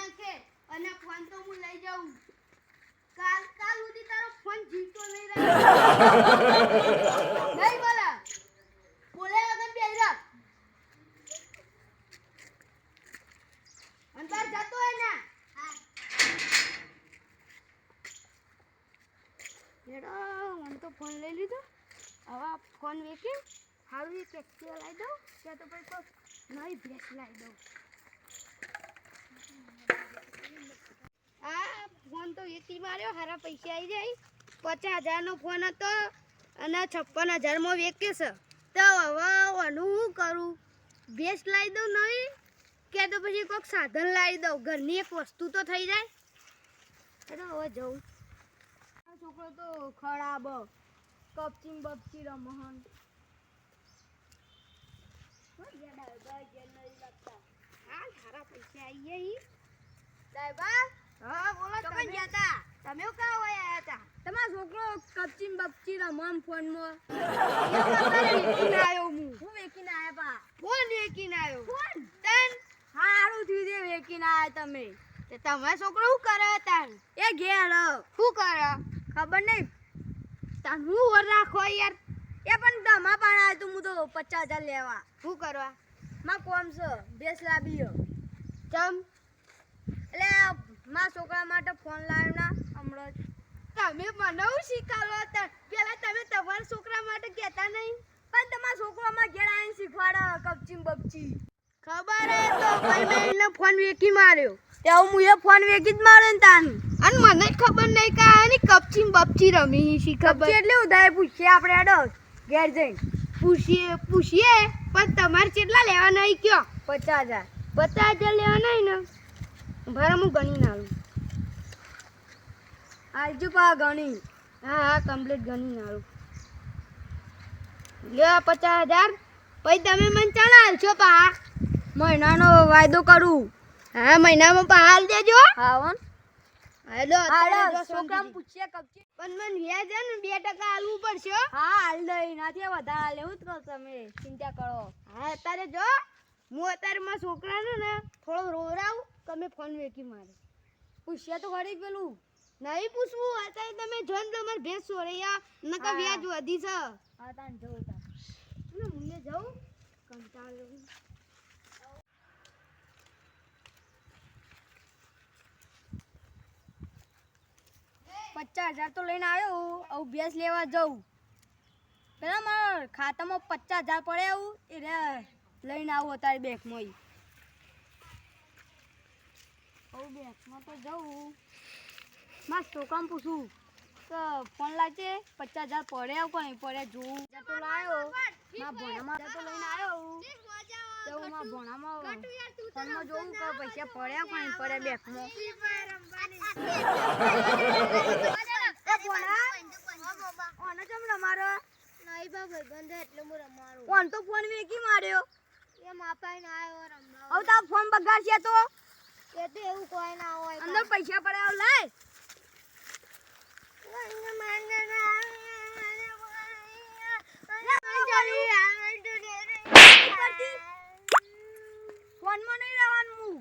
નાખે અને ફોન તો હું લઈ જાઉં. કાલ સુધી તારો ફોન જીવતો નહીં રહે. નહીં બોલા. બોલે વગર બેહી રહે. અંતર જતો હે ને. એડા મને તો ફોન લઈ લીધો. હવે ફોન વેચી હારું એક એક્ટિવા લાવી દઉં ત્યાં તો પછી કોઈ નવી ભેંસ લાવી દઉં. આ ફોન તો વેચી માર્યો. સારા પૈસા આવી જાય. 50,000 નો ફોન હતો અને 56,000 માં વેચે છે. તો હવે આનું શું કરું? ભેંસ લાવી દઉં નવી કે તો પછી કોઈક સાધન લાવી દઉં. ઘરની એક વસ્તુ તો થઈ જાય. એટલે હવે જવું. આ છોકરો તો ખરાબ કપચી બપચી રમહન. હાલ સારા પૈસા આવી ગયા. સાહેબા હા બોલો. તમે ગયા હતા? તમે ક્યાં હોય આયા હતા? તમારો છોકરો કપચી બપચી રમહન ફોનમાં. આવ્યો હું વેકીને આયા પા. ફોન વેકીને આવ્યો. ફોન તન હારું થયું છે વેકીને આયા તમે. તે તમારો છોકરો શું કરે તાન? એ ઘેર શું કરે ખબર નહીં. તાન હું ઓર રાખો યાર. એ પણ દમા પાણ આવ્યું તું. હું તો 50,000 લેવા. શું કરવા? માં કોમ છે ભેંસ લાવ્યો. ચમ એટલે મારા છોકરા માટે ફોન લાવ્યો ના હમણાં. તમે મને હું શીખાડો હતા? પેલા તમે તમારા છોકરા માટે કહેતા નહીં. પણ તમારા છોકરામાં ઘેર આવીને શીખવાડો કપચી બપચી. ખબર હે તો ભાઈ મેં એને ફોન વેચી માર્યો. તેવું હું એ ફોન વેચી જ માર્યો ને તાન. અને મને ખબર નહીં કે આની કપચી બપચી રમી શી ખબર. એટલે ઉધાય પૂછીએ આપણે અડો ઘેર જઈને પૂછીએ પણ તમારે કેટલા લેવા નહીં કયો? 50,000. 50,000 લેવા નહીં ને ભરા હું ગણી ના આવું. આજુ પા ગણી. હા કમ્પ્લીટ ગણી ના આવું. લે 50,000 પછી તમે મને ચાણા હાલશો પા? મહિનાનો વાયદો કરું. હા મહિનામાં પા હાલ દેજો. હા વન હેલો છોકરાને પૂછીએ કપચી. પણ મને વ્યાજ છે ને 2% આલવું પડશે. હા હાલ દઈ નાથી વધારે લેવું જ કહો. તમે ચિંતા કરો. હા અત્યારે જો હું અત્યારે મારા છોકરાને ને થોડો રોવરાવું તમે ફોન વેચી મારે. પૂછ્યા તો ખરી પેલું નહીં પૂછવું. અત્યારે તમે જોન તમારે ભેંસ સોરૈયા નકા વ્યાજ વધી છે. હા તાન જવું તાન હું જઉં કંટાળો. 50,000 તો લઈને આવ્યો. હવે ભેંસ લેવા જવું. પેલા મારા ખાતામાં 50,000 પડે આવું એ લઈને આવું અત્યારે બેંકમાં. હવે બેંકમાં તો જવું. મારા છોકરાને પૂછું તો ફોન લાવજે 50,000 પડે આવું કઈ પડે જોવું. તો લાવ્યો મારા ભોણામાં તો લઈને આવ્યો. તો મારા ભોણામાં ફોનમાં જોવું કે પૈસા પડ્યા કઈ પડે બેંકમાં. ફોન તો ફોન વેચી માર્યો. એ માપાઈને આવ્યો રમવા. હવે તારો ફોન બગાડશે તો એ તો એવું કોઈ ના હોય. અંદર પૈસા પડ્યા લાય. ફોનમાં નહીં રહેવાનું.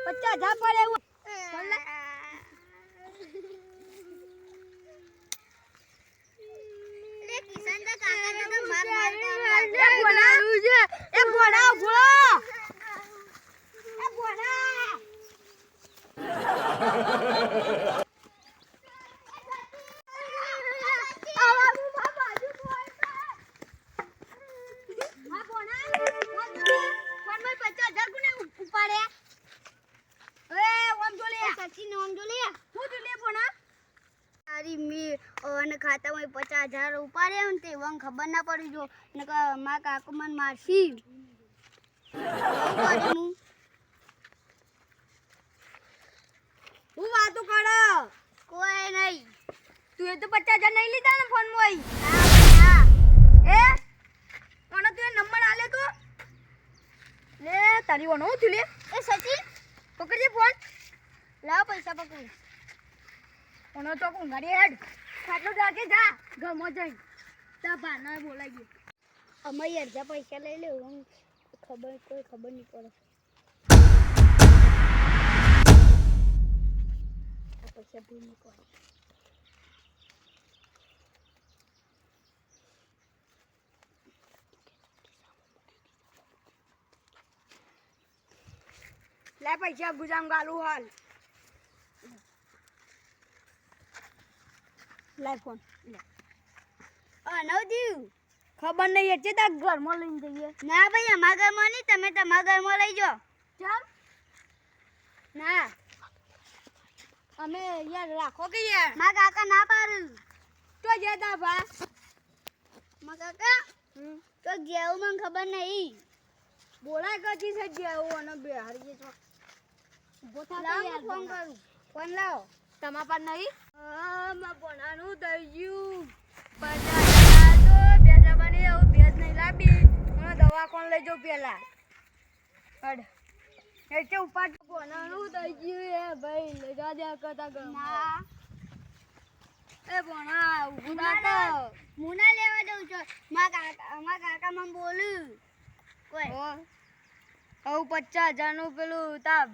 50,000 પડે એવું. ખાતામાં 50,000 ઉપાડ્યા ને તે વંગ ખબર ના પડી. જો મારા કાકુ મને મારશી. હું વાતો કરે કોઈ નહીં. તું એ તો 50,000 નહીં લીધા ને ફોન માં. એ કોનો તું નંબર આલે તો લે તારી ઓનો થયું લે. એ સચિન પકડજે ફોન. લાવ પૈસા પકડ. ઓનો તો કોણ ગાડી હેડ ખાટલો જાકે જા ગમો જઈ તા ભાના બોલાઈ ગયો. અમારી અડધા પૈસા લઈ લે. કોઈ ખબર નહીં પડે. લે પૈસા ગુજામ ગાલું હાલ લાય ફોન લે નવજીવ ખબર નહીં એટલે તાર ઘરમાં લઈને જઈએ ના ભાઈ અમારા ઘરમાં નહીં તમે તમારા ઘરમાં લઈ જાઓ ચમ ના અમે યાર રાખો કે યાર મારા કાકા ના પાડું તો જતા ભા મારા કાકા તો જેવું મને ખબર નહીં બોલા કચી છે જેવું અને બે હારી છો ઉભો થા યાર ફોન કરું ફોન લાવો તમારા પર નહીં માં ભણાનું થઈ ગયું 50,000 તો બે જવાની આવું ભેજ નહીં લાવી મને દવા કોણ લઈ જાઉં પેલા હડ એટલે ઉપર ભણાનું થઈ ગયું એ ભાઈ લઈ જા દે કરતા ના એ ભણા ઉભું ના કર મુના લેવા દઉં છો મારા કાકા મને બોલું કોઈ હવે 50,000 નું પેલું તાબ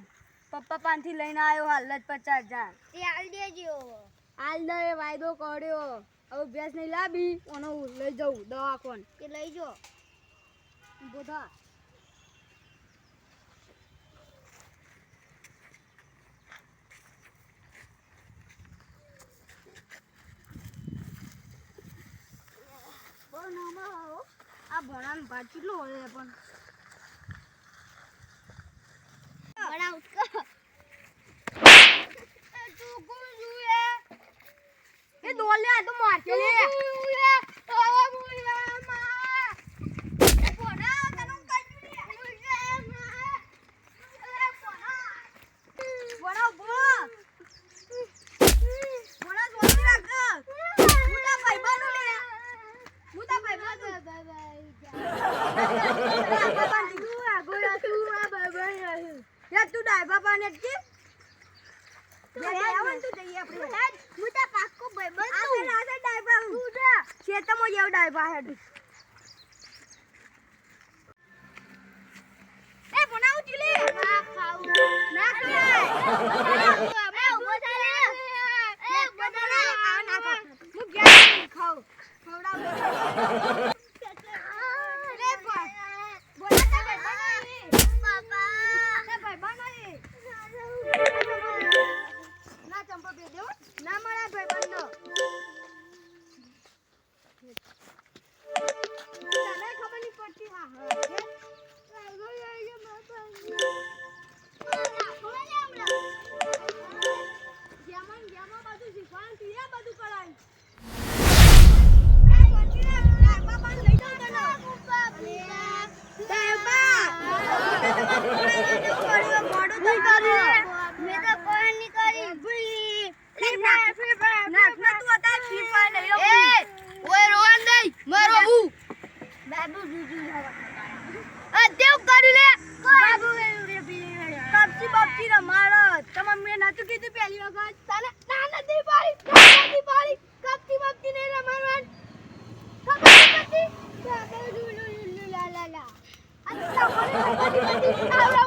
પપ્પા પાનથી લઈને આવ્યો હાલ જ 50,000 એ હાલ દેજો હાલ દે વાયદો કર્યો હવે ભેંસ નહીં લાવી ઓનો લઈ જાઉં દવા કોણ કે લઈ જો બોધા આ ભણાનું ભાત કેટલું હોય પણ ભણાવ તું કોણ જુએ એ દોલ્યા તો માર કે લે તું ડાયબા પાને કે આવું તું જઈએ આપણે હું તા પાક્કો ભાઈ બસ તું આ ડાયબા તું જા ખેતમો જેવ ડાયબા હેડ એ બનાવ ચીલે ના ખાવ ના ખાય મે ઉભો થા લે એ બદલા આ ના ખા હું ગયા ખાવ ખવડાવ ના મારા ભાઈ બંધો તને ખબર નહીં પડતી હા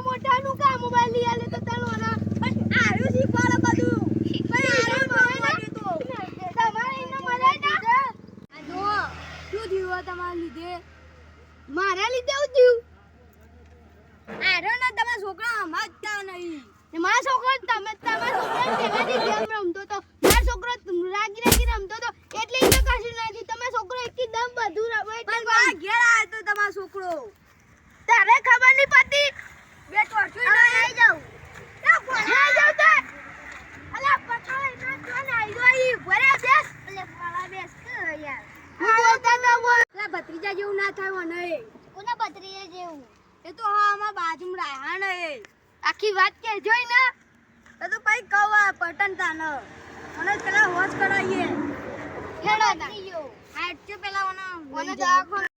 મોટાનું કામ મોબાઈલ લઈ આલે તો તનો ના પણ આયો શીખવાડે બધું પણ આયો મોબાઈલ તો તમારે એને મજા ના આ જો શું થયું તમારા લીધે મારા લીધે હું થયું આરો ના તમારા છોકરા સમજતા નહીં મારા છોકરો તમારા છોકરા તેનાથી ગેમ રમતો તો મારા છોકરો રાગી રમતો તો એટલે એને કશું નથી તમે છોકરો એકદમ બધું રમે એટલે આ ઘેર આવ્યો તો તમારો છોકરો તારે ખબર નહીં પડતી બે ટોર્ચું લઈ આવી જાઉં એ ભણા જાવ તો અલા પકડ ના તો આવી ગઈ ભરે બેસ એટલે પાલા બેસ કે યાર હું બોલતા તો બોલ લા ભત્રીજા જેવું ના થાય મને કોના ભત્રીજા જેવું એ તો હા અમાર બાજુમાં રાહા ને આખી વાત કહેજો ને તો પછી કવા પટન તાન અને પેલા હોશ કરાઈએ હેડો તા આ એટલે પેલા ઓને દવાખાને